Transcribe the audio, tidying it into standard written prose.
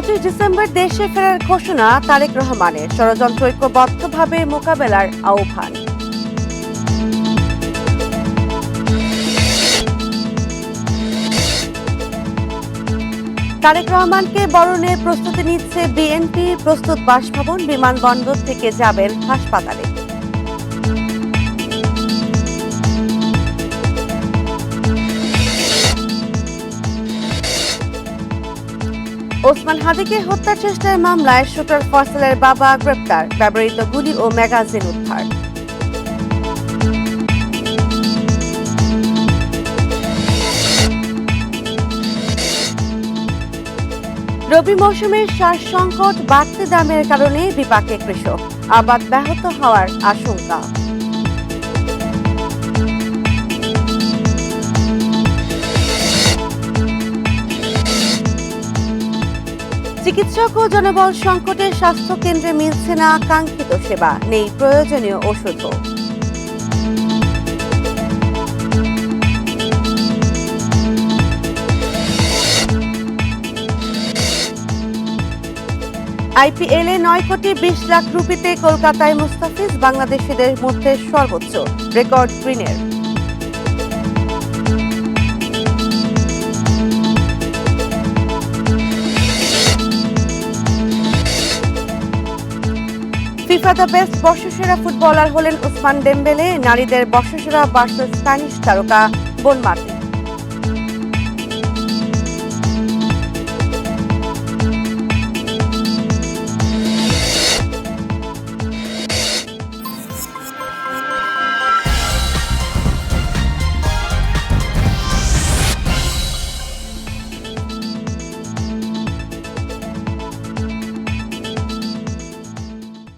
২৫ December দেশে ফেরার ঘোষণা তারেক রহমানের, ষড়যন্ত্র ঐক্যবদ্ধভাবে মোকাবেলার আহ্বান। তারেক রহমানকে বরণের প্রস্তুতি নিচ্ছে বিএনপি, প্রস্তুত বাসভবন, বিমানবন্দর থেকে যাবেন হাসপাতালে। ওসমান হাদিকে হত্যার চেষ্টার মামলায় শুটার ফয়সালের বাবা গ্রেপ্তার, ব্যবহৃত গুলি ও ম্যাগাজিন উদ্ধার। রবি মৌসুমের সার সংকট, বাড়তি দামের কারণে বিপাকে কৃষক, আবাদ ব্যাহত হওয়ার আশঙ্কা। চিকিৎসক ও জনবল সংকটে স্বাস্থ্য কেন্দ্রে মিলছে না কাঙ্ক্ষিত সেবা, নেই প্রয়োজনীয় ওষুধও। আইপিএলে ৯ কোটি ২০ লাখ রুপিতে কলকাতায় মুস্তাফিজ, বাংলাদেশিদের মধ্যে সর্বোচ্চ, রেকর্ড গ্রিনের। ফিফা দ্য বেস্ট বর্ষসেরা ফুটবলার হলেন ওসমান ডেম্বেলে, নারীদের বর্ষসেরা ভার্সেস স্প্যানিশ তারকা বোনমাতি।